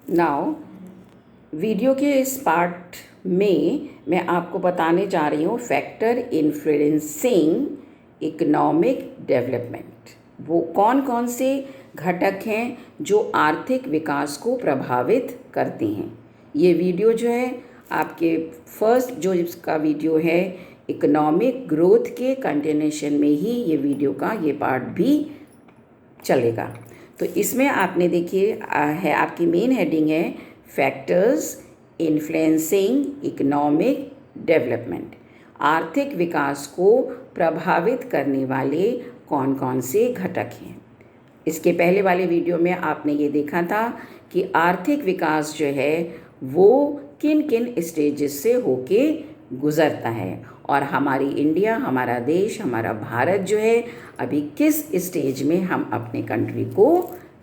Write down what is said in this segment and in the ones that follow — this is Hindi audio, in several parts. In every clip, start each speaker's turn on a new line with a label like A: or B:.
A: नाउ वीडियो के इस पार्ट में मैं आपको बताने जा रही हूँ फैक्टर इन्फ्लुएंसिंग इकोनॉमिक डेवलपमेंट। वो कौन कौन से घटक हैं जो आर्थिक विकास को प्रभावित करते हैं। ये वीडियो जो है आपके फर्स्ट जो इसका वीडियो है इकोनॉमिक ग्रोथ के कंटिन्यूएशन में ही ये वीडियो का ये पार्ट भी चलेगा। तो इसमें आपने देखिए है आपकी मेन हेडिंग है फैक्टर्स इन्फ्लुएंसिंग इकोनॉमिक डेवलपमेंट। आर्थिक विकास को प्रभावित करने वाले कौन कौन से घटक हैं। इसके पहले वाले वीडियो में आपने ये देखा था कि आर्थिक विकास जो है वो किन किन स्टेजेस से होके गुज़रता है और हमारी इंडिया, हमारा देश, हमारा भारत जो है अभी किस स्टेज में हम अपने कंट्री को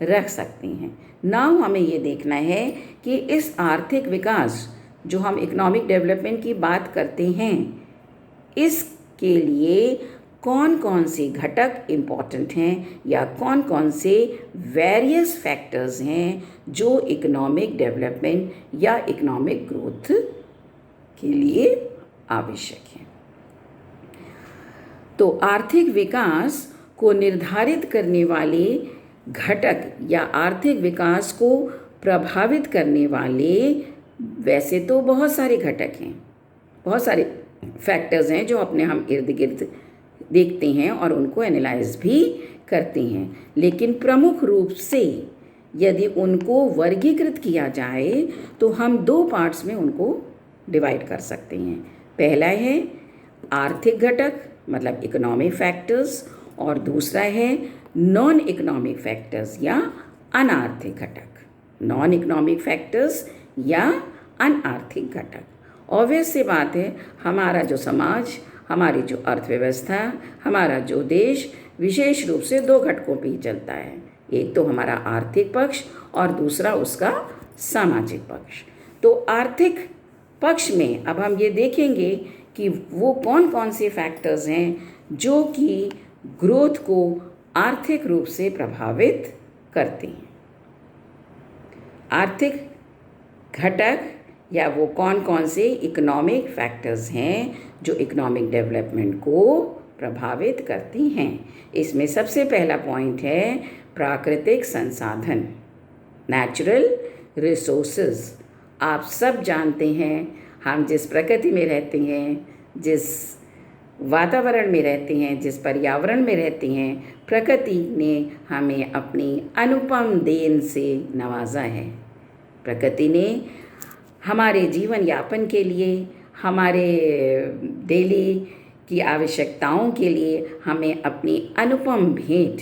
A: रख सकते हैं। नाउ हमें ये देखना है कि इस आर्थिक विकास जो हम इकोनॉमिक डेवलपमेंट की बात करते हैं इसके लिए कौन कौन से घटक इम्पॉर्टेंट हैं या कौन कौन से वेरियस फैक्टर्स हैं जो इकोनॉमिक डेवलपमेंट या इकोनॉमिक ग्रोथ के लिए आवश्यक है। तो आर्थिक विकास को निर्धारित करने वाले घटक या आर्थिक विकास को प्रभावित करने वाले वैसे तो बहुत सारे घटक हैं, बहुत सारे फैक्टर्स हैं जो अपने हम इर्द गिर्द देखते हैं और उनको एनालाइज भी करते हैं, लेकिन प्रमुख रूप से यदि उनको वर्गीकृत किया जाए तो हम दो पार्ट्स में उनको डिवाइड कर सकते हैं। पहला है आर्थिक घटक मतलब इकोनॉमिक फैक्टर्स और दूसरा है नॉन इकोनॉमिक फैक्टर्स या अनार्थिक घटक। नॉन इकोनॉमिक फैक्टर्स या अनार्थिक घटक। ऑब्वियस सी बात है हमारा जो समाज, हमारी जो अर्थव्यवस्था, हमारा जो देश विशेष रूप से दो घटकों पे ही चलता है। एक तो हमारा आर्थिक पक्ष और दूसरा उसका सामाजिक पक्ष। तो आर्थिक पक्ष में अब हम ये देखेंगे कि वो कौन कौन से फैक्टर्स हैं जो कि ग्रोथ को आर्थिक रूप से प्रभावित करते हैं। आर्थिक घटक या वो कौन कौन से इकोनॉमिक फैक्टर्स हैं जो इकोनॉमिक डेवलपमेंट को प्रभावित करती हैं। इसमें सबसे पहला पॉइंट है प्राकृतिक संसाधन, नेचुरल रिसोर्सेज। आप सब जानते हैं हम जिस प्रकृति में रहते हैं, जिस वातावरण में रहते हैं, जिस पर्यावरण में रहते हैं, प्रकृति ने हमें अपनी अनुपम देन से नवाजा है। प्रकृति ने हमारे जीवन यापन के लिए, हमारे डेली की आवश्यकताओं के लिए हमें अपनी अनुपम भेंट,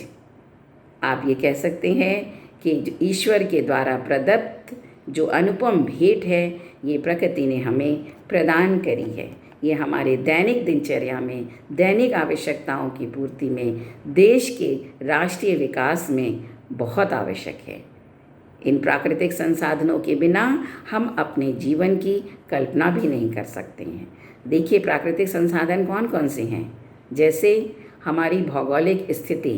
A: आप ये कह सकते हैं कि ईश्वर के द्वारा प्रदत्त जो अनुपम भेंट है ये प्रकृति ने हमें प्रदान करी है। ये हमारे दैनिक दिनचर्या में, दैनिक आवश्यकताओं की पूर्ति में, देश के राष्ट्रीय विकास में बहुत आवश्यक है। इन प्राकृतिक संसाधनों के बिना हम अपने जीवन की कल्पना भी नहीं कर सकते हैं। देखिए प्राकृतिक संसाधन कौन कौन से हैं, जैसे हमारी भौगोलिक स्थिति,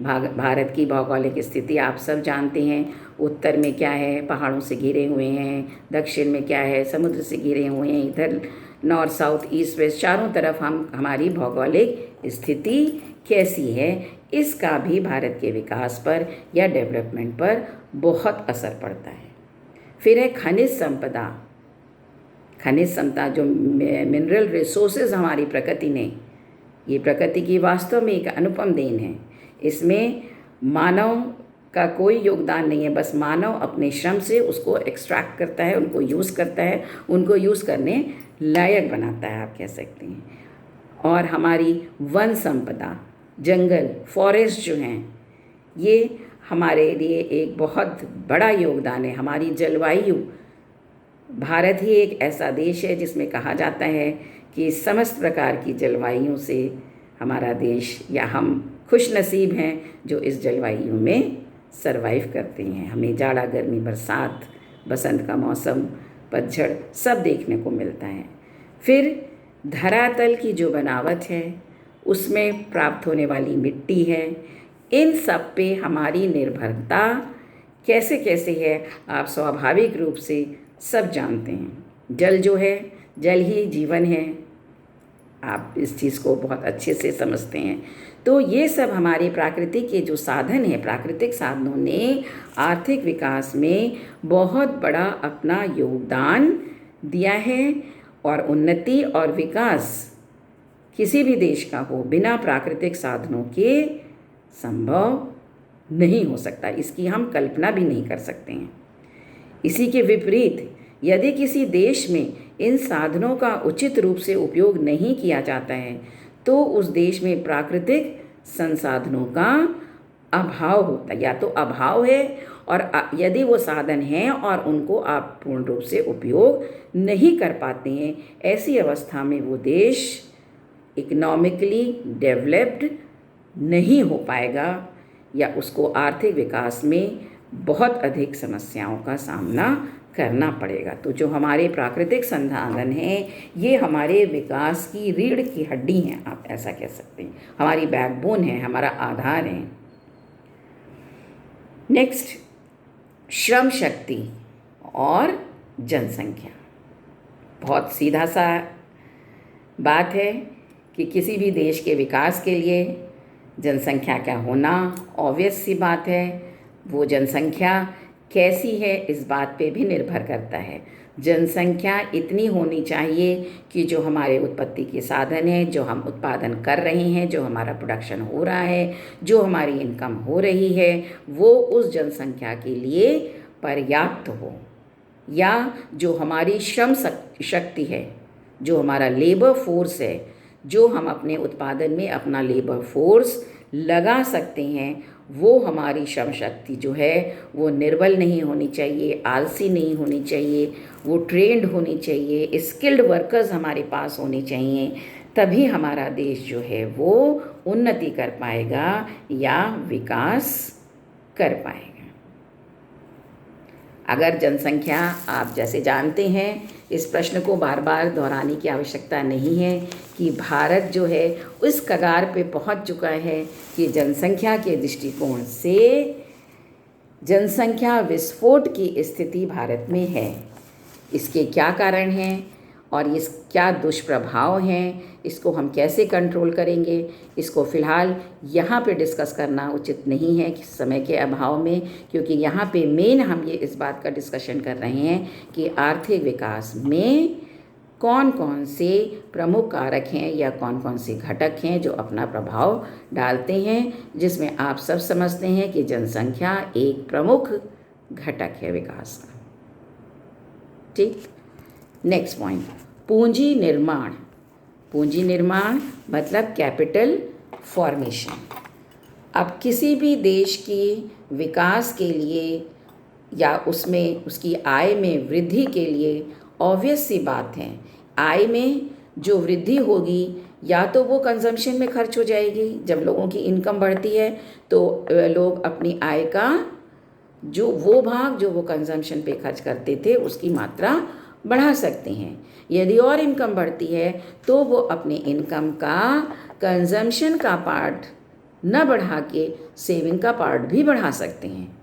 A: भारत की भौगोलिक स्थिति आप सब जानते हैं। उत्तर में क्या है, पहाड़ों से घिरे हुए हैं, दक्षिण में क्या है, समुद्र से घिरे हुए हैं, इधर नॉर्थ साउथ ईस्ट वेस्ट चारों तरफ हमारी भौगोलिक स्थिति कैसी है, इसका भी भारत के विकास पर या डेवलपमेंट पर बहुत असर पड़ता है। फिर है खनिज संपदा। खनिज संपदा जो मिनरल रिसोर्सेज हमारी प्रकृति ने, ये प्रकृति की वास्तव में एक अनुपम देन है। इसमें मानव का कोई योगदान नहीं है, बस मानव अपने श्रम से उसको एक्सट्रैक्ट करता है, उनको यूज़ करता है, उनको यूज़ करने लायक बनाता है आप कह सकते हैं। और हमारी वन संपदा, जंगल, फॉरेस्ट जो हैं, ये हमारे लिए एक बहुत बड़ा योगदान है। हमारी जलवायु, भारत ही एक ऐसा देश है जिसमें कहा जाता है कि समस्त प्रकार की जलवायु से हमारा देश या हम खुश नसीब हैं जो इस जलवायु में सरवाइव करते हैं। हमें जाड़ा, गर्मी, बरसात, बसंत का मौसम, पतझड़ सब देखने को मिलता है। फिर धरातल की जो बनावट है उसमें प्राप्त होने वाली मिट्टी है, इन सब पे हमारी निर्भरता कैसे कैसे है आप स्वाभाविक रूप से सब जानते हैं। जल जो है, जल ही जीवन है, आप इस चीज़ को बहुत अच्छे से समझते हैं। तो ये सब हमारे प्रकृति के जो साधन हैं, प्राकृतिक साधनों ने आर्थिक विकास में बहुत बड़ा अपना योगदान दिया है। और उन्नति और विकास किसी भी देश का हो बिना प्राकृतिक साधनों के संभव नहीं हो सकता, इसकी हम कल्पना भी नहीं कर सकते हैं। इसी के विपरीत यदि किसी देश में इन साधनों का उचित रूप से उपयोग नहीं किया जाता है तो उस देश में प्राकृतिक संसाधनों का अभाव होता है, या तो अभाव है, और यदि वो साधन हैं और उनको आप पूर्ण रूप से उपयोग नहीं कर पाते हैं, ऐसी अवस्था में वो देश इकोनॉमिकली डेवलप्ड नहीं हो पाएगा या उसको आर्थिक विकास में बहुत अधिक समस्याओं का सामना करना पड़ेगा। तो जो हमारे प्राकृतिक संसाधन हैं ये हमारे विकास की रीढ़ की हड्डी हैं, आप ऐसा कह सकते हैं, हमारी बैकबोन है, हमारा आधार है। नेक्स्ट, श्रम शक्ति और जनसंख्या। बहुत सीधा सा बात है कि किसी भी देश के विकास के लिए जनसंख्या का होना ऑब्वियस सी बात है। वो जनसंख्या कैसी है इस बात पे भी निर्भर करता है। जनसंख्या इतनी होनी चाहिए कि जो हमारे उत्पत्ति के साधन हैं, जो हम उत्पादन कर रहे हैं, जो हमारा प्रोडक्शन हो रहा है, जो हमारी इनकम हो रही है, वो उस जनसंख्या के लिए पर्याप्त हो, या जो हमारी श्रम शक्ति है, जो हमारा लेबर फोर्स है, जो हम अपने उत्पादन में अपना लेबर फोर्स लगा सकते हैं, वो हमारी श्रम शक्ति जो है वो निर्बल नहीं होनी चाहिए, आलसी नहीं होनी चाहिए, वो ट्रेंड होनी चाहिए, स्किल्ड वर्कर्स हमारे पास होने चाहिए। तभी हमारा देश जो है वो उन्नति कर पाएगा या विकास कर पाएगा। अगर जनसंख्या, आप जैसे जानते हैं, इस प्रश्न को बार बार दोहराने की आवश्यकता नहीं है कि भारत जो है उस कगार पे पहुंच चुका है कि जनसंख्या के दृष्टिकोण से जनसंख्या विस्फोट की स्थिति भारत में है। इसके क्या कारण हैं और इस क्या दुष्प्रभाव हैं, इसको हम कैसे कंट्रोल करेंगे, इसको फ़िलहाल यहाँ पे डिस्कस करना उचित नहीं है कि समय के अभाव में, क्योंकि यहाँ पे मेन हम ये इस बात का डिस्कशन कर रहे हैं कि आर्थिक विकास में कौन कौन से प्रमुख कारक हैं या कौन कौन से घटक हैं जो अपना प्रभाव डालते हैं, जिसमें आप सब समझते हैं कि जनसंख्या एक प्रमुख घटक है विकास का। ठीक, नेक्स्ट पॉइंट, पूंजी निर्माण। पूंजी निर्माण मतलब कैपिटल फॉर्मेशन। अब किसी भी देश की विकास के लिए या उसमें उसकी आय में वृद्धि के लिए ऑब्वियस सी बात है, आय में जो वृद्धि होगी या तो वो कंजम्पशन में खर्च हो जाएगी। जब लोगों की इनकम बढ़ती है तो लोग अपनी आय का जो वो भाग जो वो कंजम्पशन पे खर्च करते थे उसकी मात्रा बढ़ा सकते हैं। यदि और इनकम बढ़ती है तो वो अपने इनकम का कंजम्पशन का पार्ट न बढ़ा के सेविंग का पार्ट भी बढ़ा सकते हैं।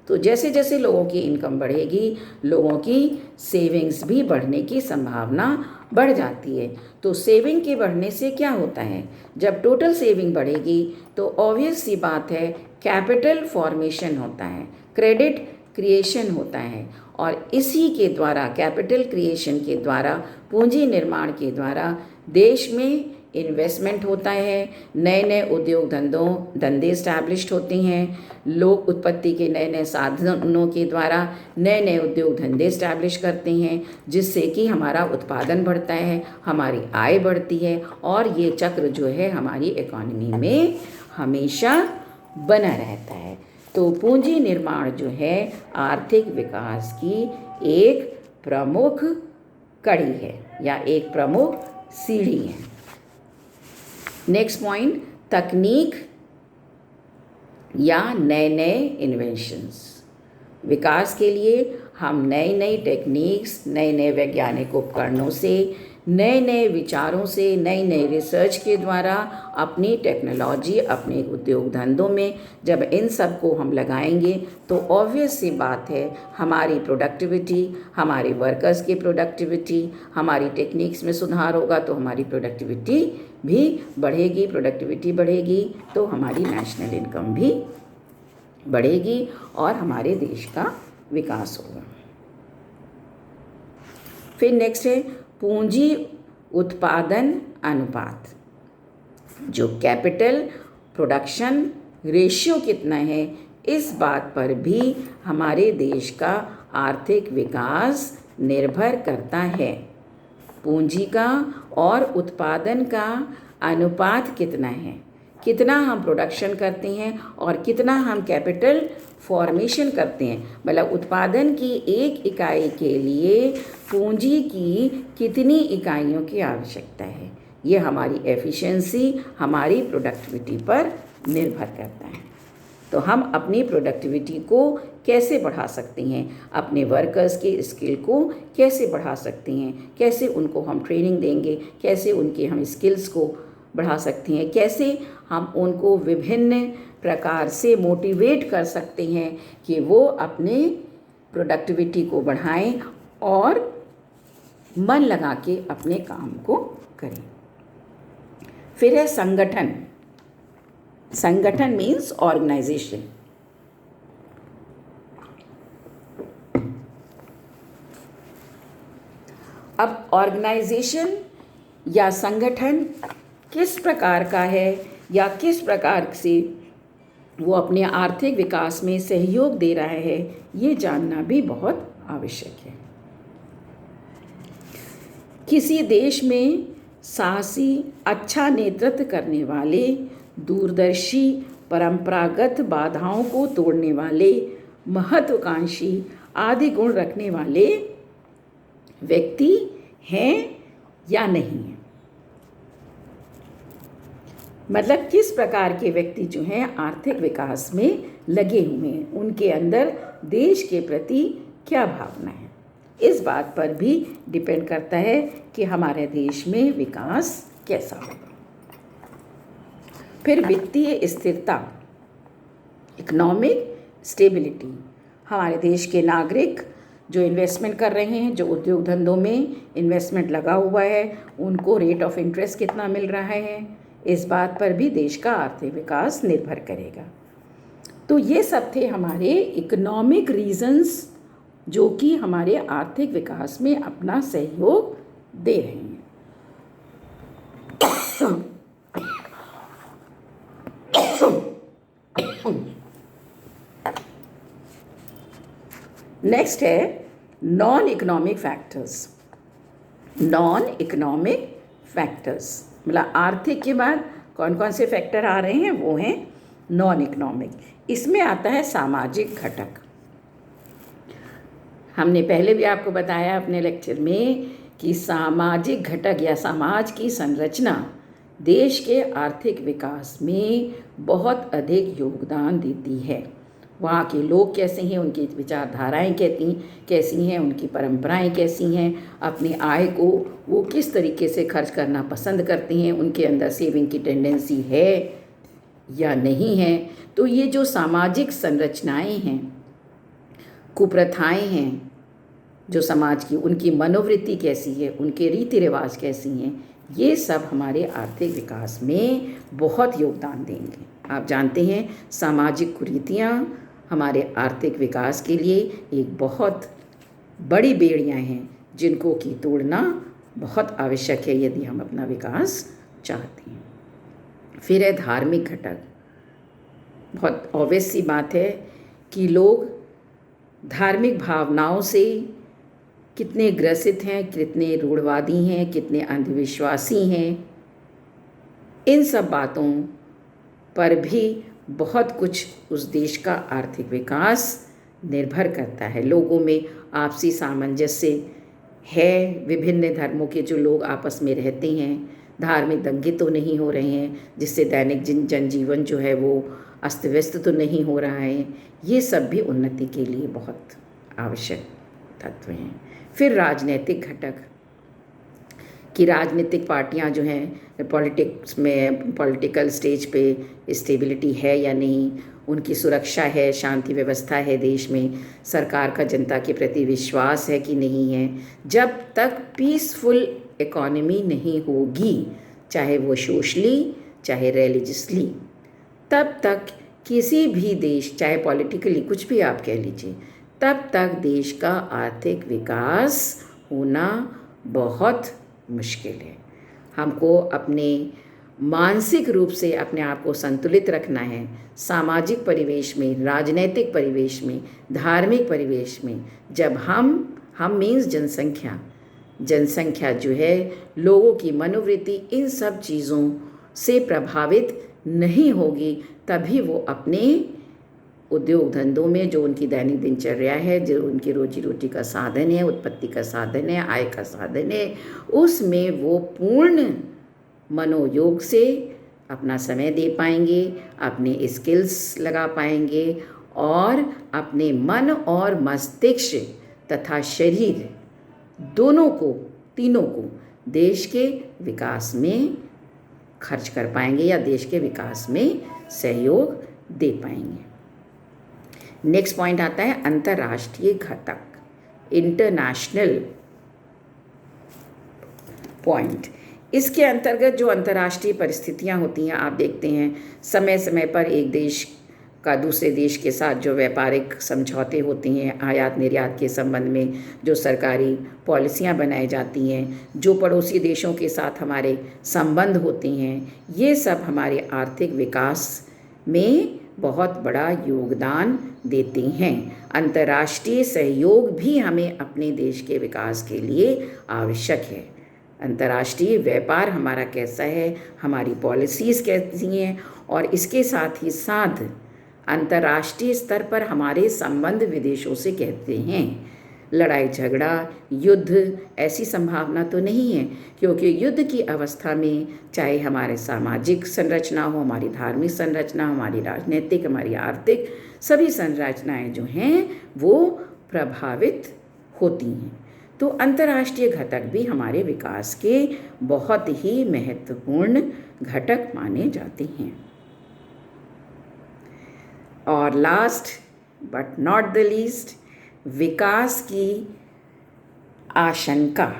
A: तो जैसे जैसे लोगों की इनकम बढ़ेगी, लोगों की सेविंग्स भी बढ़ने की संभावना बढ़ जाती है। तो सेविंग के बढ़ने से क्या होता है, जब टोटल सेविंग बढ़ेगी तो ऑब्वियस सी बात है कैपिटल फॉर्मेशन होता है, क्रेडिट क्रिएशन होता है, और इसी के द्वारा, कैपिटल क्रिएशन के द्वारा, पूंजी निर्माण के द्वारा देश में इन्वेस्टमेंट होता है, नए नए उद्योग धंधे इस्टेब्लिश्ड होते हैं, लोग उत्पत्ति के नए नए साधनों के द्वारा नए नए उद्योग धंधे इस्टेब्लिश करते हैं, जिससे कि हमारा उत्पादन बढ़ता है, हमारी आय बढ़ती है, और ये चक्र जो है हमारी इकोनॉमी में हमेशा बना रहता है। तो पूंजी निर्माण जो है आर्थिक विकास की एक प्रमुख कड़ी है या एक प्रमुख सीढ़ी है। नेक्स्ट पॉइंट, तकनीक या नए नए इन्वेंशंस। विकास के लिए हम नई नई टेक्निक्स, नए नए वैज्ञानिक उपकरणों से, नए नए विचारों से, नई नई रिसर्च के द्वारा अपनी टेक्नोलॉजी, अपने उद्योग धंधों में जब इन सब को हम लगाएंगे तो ऑब्वियस सी बात है हमारी प्रोडक्टिविटी, हमारे वर्कर्स की प्रोडक्टिविटी, हमारी टेक्निक्स में सुधार होगा तो हमारी प्रोडक्टिविटी भी बढ़ेगी। प्रोडक्टिविटी बढ़ेगी तो हमारी नेशनल इनकम भी बढ़ेगी और हमारे देश का विकास होगा। फिर नेक्स्ट है पूंजी उत्पादन अनुपात। जो कैपिटल प्रोडक्शन रेशियो कितना है, इस बात पर भी हमारे देश का आर्थिक विकास निर्भर करता है। पूंजी का और उत्पादन का अनुपात कितना है, कितना हम प्रोडक्शन करते हैं और कितना हम कैपिटल फॉर्मेशन करते हैं, मतलब उत्पादन की एक इकाई के लिए पूंजी की कितनी इकाइयों की आवश्यकता है, ये हमारी एफिशिएंसी, हमारी प्रोडक्टिविटी पर निर्भर करता है। तो हम अपनी प्रोडक्टिविटी को कैसे बढ़ा सकते हैं, अपने वर्कर्स के स्किल को कैसे बढ़ा सकते हैं, कैसे उनको हम ट्रेनिंग देंगे, कैसे उनके हम स्किल्स को बढ़ा सकते हैं, कैसे हम उनको विभिन्न प्रकार से मोटिवेट कर सकते हैं कि वो अपने प्रोडक्टिविटी को बढ़ाएं और मन लगा के अपने काम को करें। फिर है संगठन। संगठन मीन्स ऑर्गेनाइजेशन। अब ऑर्गेनाइजेशन या संगठन किस प्रकार का है या किस प्रकार से वो अपने आर्थिक विकास में सहयोग दे रहा है, ये जानना भी बहुत आवश्यक है। किसी देश में साहसी, अच्छा नेतृत्व करने वाले, दूरदर्शी, परंपरागत बाधाओं को तोड़ने वाले, महत्वाकांक्षी आदि गुण रखने वाले व्यक्ति हैं या नहीं हैं। मतलब किस प्रकार के व्यक्ति जो हैं आर्थिक विकास में लगे हुए हैं, उनके अंदर देश के प्रति क्या भावना है, इस बात पर भी डिपेंड करता है कि हमारे देश में विकास कैसा होगा। फिर वित्तीय स्थिरता, इकोनॉमिक स्टेबिलिटी। हमारे देश के नागरिक जो इन्वेस्टमेंट कर रहे हैं, जो उद्योग धंधों में इन्वेस्टमेंट लगा हुआ है, उनको रेट ऑफ इंटरेस्ट कितना मिल रहा है, इस बात पर भी देश का आर्थिक विकास निर्भर करेगा। तो ये सब थे हमारे इकोनॉमिक रीजंस जो कि हमारे आर्थिक विकास में अपना सहयोग दे रहे हैं। नेक्स्ट है non economic factors. Non economic factors मतलब आर्थिक के बाद कौन कौन से फैक्टर आ रहे हैं, वो हैं नॉन इकोनॉमिक। इसमें आता है सामाजिक घटक। हमने पहले भी आपको बताया अपने लेक्चर में कि सामाजिक घटक या समाज की संरचना देश के आर्थिक विकास में बहुत अधिक योगदान देती है। वहाँ के लोग कैसे हैं, उनकी विचारधाराएं कैसी हैं, उनकी परंपराएं कैसी हैं, अपनी आय को वो किस तरीके से खर्च करना पसंद करते हैं, उनके अंदर सेविंग की टेंडेंसी है या नहीं है। तो ये जो सामाजिक संरचनाएं हैं, कुप्रथाएं हैं जो समाज की, उनकी मनोवृत्ति कैसी है, उनके रीति रिवाज कैसी हैं, ये सब हमारे आर्थिक विकास में बहुत योगदान देंगे। आप जानते हैं सामाजिक कुरीतियाँ हमारे आर्थिक विकास के लिए एक बहुत बड़ी बेड़ियाँ हैं जिनको कि तोड़ना बहुत आवश्यक है यदि हम अपना विकास चाहते हैं। फिर है धार्मिक घटक। बहुत ऑब्वियस सी बात है कि लोग धार्मिक भावनाओं से कितने ग्रसित हैं, कितने रूढ़वादी हैं, कितने अंधविश्वासी हैं, इन सब बातों पर भी बहुत कुछ उस देश का आर्थिक विकास निर्भर करता है। लोगों में आपसी सामंजस्य है, विभिन्न धर्मों के जो लोग आपस में रहते हैं, धार्मिक दंगे तो नहीं हो रहे हैं जिससे दैनिक जनजीवन जो है वो अस्त व्यस्त तो नहीं हो रहा है। ये सब भी उन्नति के लिए बहुत आवश्यक तत्व हैं। फिर राजनीतिक घटक कि राजनीतिक पार्टियां जो हैं पॉलिटिक्स में, पॉलिटिकल स्टेज पे स्टेबिलिटी है या नहीं, उनकी सुरक्षा है, शांति व्यवस्था है देश में, सरकार का जनता के प्रति विश्वास है कि नहीं है। जब तक पीसफुल इकोनॉमी नहीं होगी, चाहे वो सोशली चाहे रिलीजियसली, तब तक किसी भी देश, चाहे पॉलिटिकली कुछ भी आप कह लीजिए, तब तक देश का आर्थिक विकास होना बहुत मुश्किल है। हमको अपने मानसिक रूप से अपने आप को संतुलित रखना है। सामाजिक परिवेश में, राजनीतिक परिवेश में, धार्मिक परिवेश में, जब हम मीन्स जनसंख्या जो है, लोगों की मनोवृत्ति इन सब चीज़ों से प्रभावित नहीं होगी, तभी वो अपने उद्योग धंधों में, जो उनकी दैनिक दिनचर्या है, जो उनकी रोजी रोटी का साधन है, उत्पत्ति का साधन है, आय का साधन है, उसमें वो पूर्ण मनोयोग से अपना समय दे पाएंगे, अपने स्किल्स लगा पाएंगे और अपने मन और मस्तिष्क तथा शरीर दोनों को, तीनों को देश के विकास में खर्च कर पाएंगे या देश के विकास में सहयोग दे पाएंगे। नेक्स्ट पॉइंट आता है अंतर्राष्ट्रीय घटक, इंटरनेशनल पॉइंट। इसके अंतर्गत जो अंतर्राष्ट्रीय परिस्थितियां होती हैं, आप देखते हैं समय समय पर एक देश का दूसरे देश के साथ जो व्यापारिक समझौते होते हैं, आयात निर्यात के संबंध में जो सरकारी पॉलिसियां बनाई जाती हैं, जो पड़ोसी देशों के साथ हमारे संबंध होते हैं, ये सब हमारे आर्थिक विकास में बहुत बड़ा योगदान देते हैं। अंतर्राष्ट्रीय सहयोग भी हमें अपने देश के विकास के लिए आवश्यक है। अंतर्राष्ट्रीय व्यापार हमारा कैसा है, हमारी पॉलिसीज़ कैसी हैं, और इसके साथ ही साथ अंतर्राष्ट्रीय स्तर पर हमारे संबंध विदेशों से कहते हैं। लड़ाई झगड़ा, युद्ध, ऐसी संभावना तो नहीं है, क्योंकि युद्ध की अवस्था में चाहे हमारे सामाजिक संरचना हो, हमारी धार्मिक संरचना, हमारी राजनीतिक, हमारी आर्थिक, सभी संरचनाएं जो हैं वो प्रभावित होती हैं। तो अंतर्राष्ट्रीय घटक भी हमारे विकास के बहुत ही महत्वपूर्ण घटक माने जाते हैं। और last but not the least, विकास की आशंका।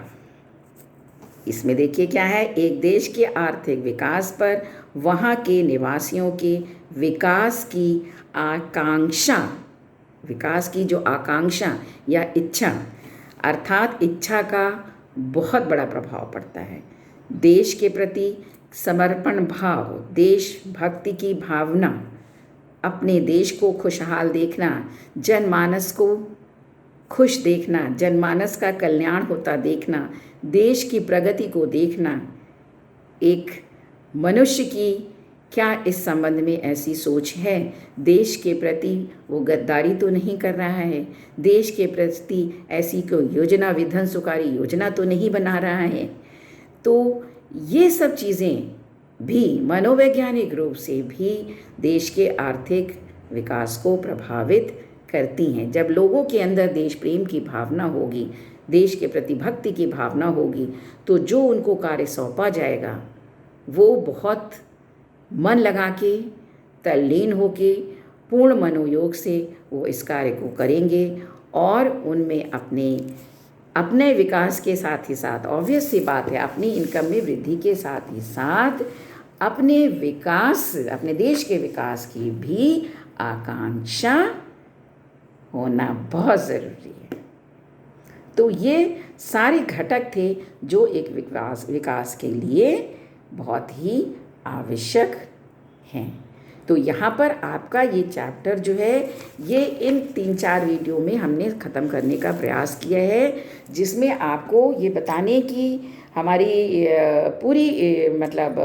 A: इसमें देखिए क्या है, एक देश के आर्थिक विकास पर वहाँ के निवासियों के विकास की आकांक्षा, विकास की जो आकांक्षा या इच्छा, अर्थात इच्छा का बहुत बड़ा प्रभाव पड़ता है। देश के प्रति समर्पण भाव, देशभक्ति की भावना, अपने देश को खुशहाल देखना, जनमानस को खुश देखना, जनमानस का कल्याण होता देखना, देश की प्रगति को देखना। एक मनुष्य की क्या इस संबंध में ऐसी सोच है, देश के प्रति वो गद्दारी तो नहीं कर रहा है, देश के प्रति ऐसी कोई योजना, विध्वंसकारी योजना तो नहीं बना रहा है। तो ये सब चीज़ें भी मनोवैज्ञानिक रूप से भी देश के आर्थिक विकास को प्रभावित करती हैं। जब लोगों के अंदर देश प्रेम की भावना होगी, देश के प्रति भक्ति की भावना होगी, तो जो उनको कार्य सौंपा जाएगा वो बहुत मन लगा के, तल्लीन होके, पूर्ण मनोयोग से वो इस कार्य को करेंगे और उनमें अपने विकास के साथ ही साथ, ऑब्वियस सी बात है, अपनी इनकम में वृद्धि के साथ ही साथ अपने विकास, अपने देश के विकास की भी आकांक्षा होना बहुत ज़रूरी है। तो ये सारे घटक थे जो एक विकास के लिए बहुत ही आवश्यक हैं। तो यहाँ पर आपका ये चैप्टर जो है, ये इन 3-4 वीडियो में हमने ख़त्म करने का प्रयास किया है, जिसमें आपको ये बताने की हमारी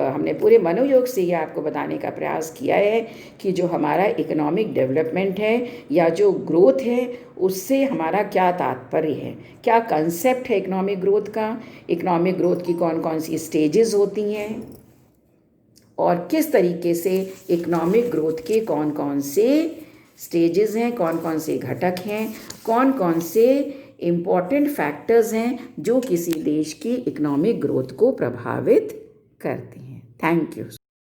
A: हमने पूरे मनोयोग से ये आपको बताने का प्रयास किया है कि जो हमारा इकोनॉमिक डेवलपमेंट है या जो ग्रोथ है, उससे हमारा क्या तात्पर्य है, क्या कंसेप्ट है इकोनॉमिक ग्रोथ का, इकोनॉमिक ग्रोथ की कौन कौन सी स्टेजेस होती हैं, और किस तरीके से इकोनॉमिक ग्रोथ के कौन कौन से स्टेजेस हैं, कौन कौन से घटक हैं, कौन कौन से इम्पॉर्टेंट फैक्टर्स हैं जो किसी देश की इकोनॉमिक ग्रोथ को प्रभावित करते हैं। Thank you.